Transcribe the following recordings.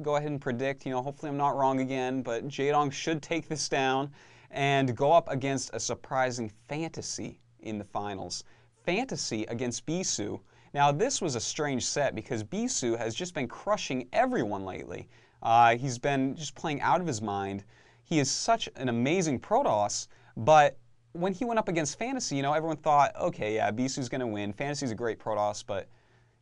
go ahead and predict, hopefully I'm not wrong again, but Jaedong should take this down and go up against a surprising Fantasy in the finals. Fantasy against Beso. Now, this was a strange set because Beso has just been crushing everyone lately. He's been just playing out of his mind. He is such an amazing Protoss, but when he went up against Fantasy, everyone thought, okay, yeah, Beso's going to win. Fantasy's a great Protoss, but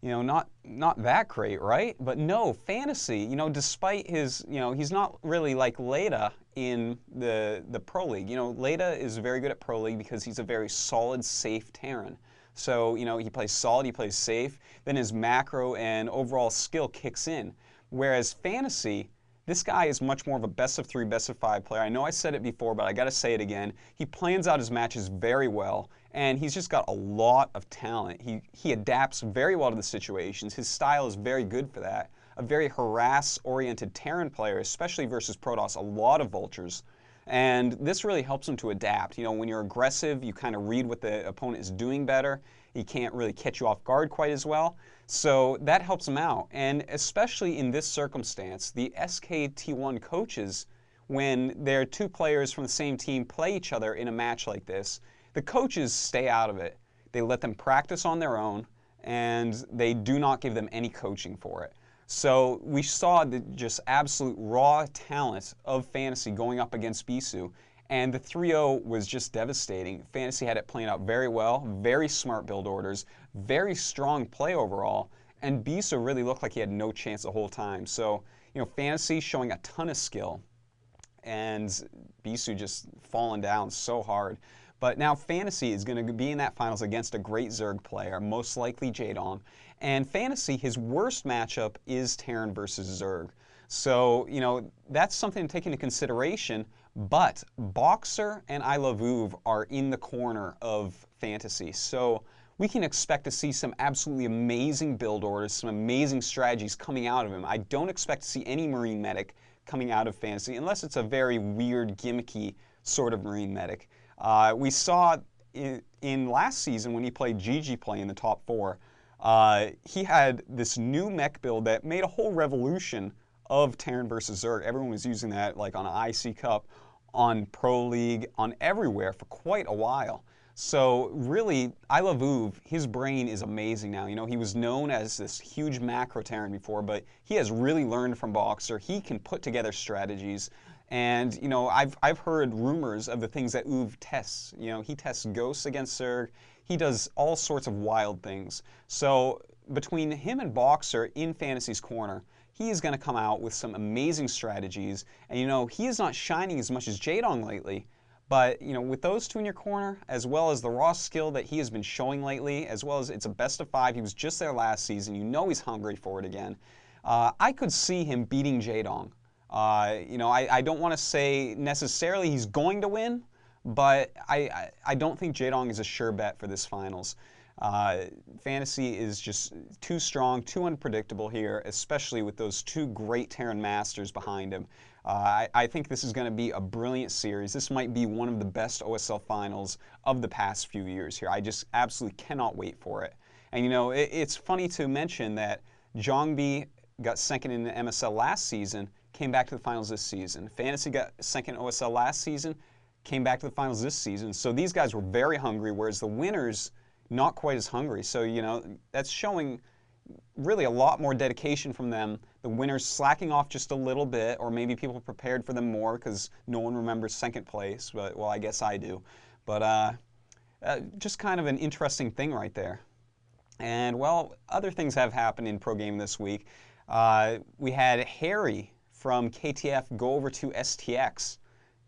not that great, right? But no, Fantasy, despite his, he's not really like Leda in the Pro League. Leda is very good at Pro League because he's a very solid, safe Terran. So, he plays solid, he plays safe, then his macro and overall skill kicks in. Whereas Fantasy, this guy is much more of a best of 3, best of 5 player. I know I said it before, but I gotta say it again. He plans out his matches very well, and he's just got a lot of talent. He adapts very well to the situations. His style is very good for that. A very harass-oriented Terran player, especially versus Protoss, a lot of vultures. And this really helps him to adapt. When you're aggressive, you kind of read what the opponent is doing better. He can't really catch you off guard quite as well. So that helps him out. And especially in this circumstance, the SKT1 coaches, when their two players from the same team play each other in a match like this, the coaches stay out of it. They let them practice on their own, and they do not give them any coaching for it. So we saw the just absolute raw talent of Fantasy going up against Beso, and the 3-0 was just devastating. Fantasy had it playing out very well, very smart build orders, very strong play overall, and Beso really looked like he had no chance the whole time. So, Fantasy showing a ton of skill, and Beso just falling down so hard. But now Fantasy is going to be in that finals against a great Zerg player, most likely Jaedong. And Fantasy, his worst matchup is Terran versus Zerg. So, that's something to take into consideration. But Boxer and I Love Uv are in the corner of Fantasy. So we can expect to see some absolutely amazing build orders, some amazing strategies coming out of him. I don't expect to see any Marine Medic coming out of Fantasy, unless it's a very weird, gimmicky sort of Marine Medic. We saw in last season when he played GG Play in the top 4, he had this new mech build that made a whole revolution of Terran versus Zerg. Everyone was using that like on an IC Cup, on Pro League, on everywhere for quite a while. So really, I Love Uv, his brain is amazing now. He was known as this huge macro Terran before, but he has really learned from Boxer. He can put together strategies. And, I've heard rumors of the things that Uv tests. He tests ghosts against Zerg. He does all sorts of wild things. So between him and Boxer in Fantasy's corner, he is going to come out with some amazing strategies. And, he is not shining as much as Jaedong lately. But, with those two in your corner, as well as the raw skill that he has been showing lately, as well as it's a best of 5, he was just there last season, he's hungry for it again. I could see him beating Jaedong. I don't want to say necessarily he's going to win, but I don't think Jaedong is a sure bet for this finals. Fantasy is just too strong, too unpredictable here, especially with those two great Terran Masters behind him. I think this is going to be a brilliant series. This might be one of the best OSL finals of the past few years here. I just absolutely cannot wait for it. And it's funny to mention that Zhongbi got second in the MSL last season, came back to the finals this season. Fantasy got second OSL last season, came back to the finals this season. So these guys were very hungry, whereas the winners, not quite as hungry. So, that's showing really a lot more dedication from them. The winners slacking off just a little bit, or maybe people prepared for them more because no one remembers second place, but, well, I guess I do. But just kind of an interesting thing right there. And, well, other things have happened in Pro Game this week. We had Harry from KTF go over to STX.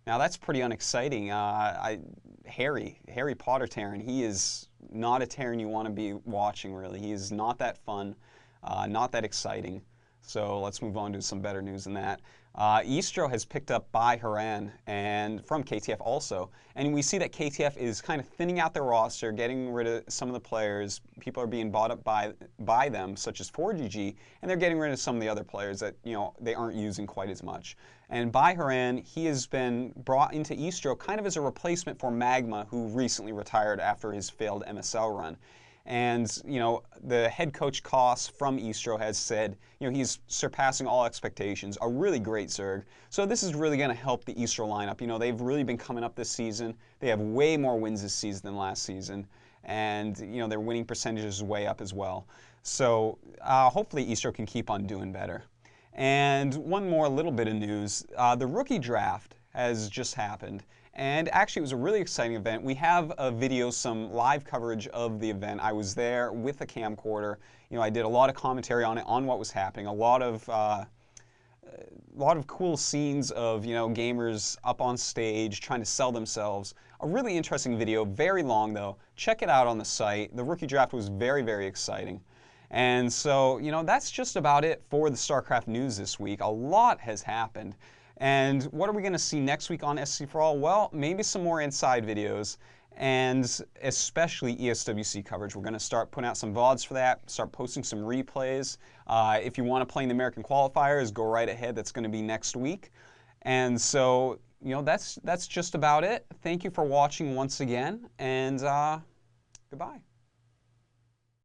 Now, that's pretty unexciting. Harry Potter Terran, he is not a Terran you want to be watching, really. He is not that fun, not that exciting. So let's move on to some better news than that. Istro has picked up by.hero and from KTF also, and we see that KTF is kind of thinning out their roster, getting rid of some of the players. People are being bought up by them, such as 4GG, and they're getting rid of some of the other players that they aren't using quite as much. And by.hero, he has been brought into Istro kind of as a replacement for Magma, who recently retired after his failed MSL run. And, you know, the head coach Koss from Istro has said, you know, he's surpassing all expectations, a really great Zerg. So this is really going to help the Istro lineup. You know, they've really been coming up this season. They have way more wins this season than last season. And, you know, their winning percentage is way up as well. So hopefully Istro can keep on doing better. And one more little bit of news. The rookie draft has just happened. And actually, it was a really exciting event. We have a video, some live coverage of the event. I was there with a camcorder. You know, I did a lot of commentary on it, on what was happening. A lot of cool scenes of, you know, gamers up on stage trying to sell themselves. A really interesting video, very long though. Check it out on the site. The rookie draft was very, very exciting. And so, you know, that's just about it for the StarCraft news this week. A lot has happened. And what are we going to see next week on SCForAll? Well, maybe some more inside videos, and especially ESWC coverage. We're going to start putting out some VODs for that, start posting some replays. If you want to play in the American qualifiers, go right ahead. That's going to be next week. And so, you know, that's just about it. Thank you for watching once again, and goodbye.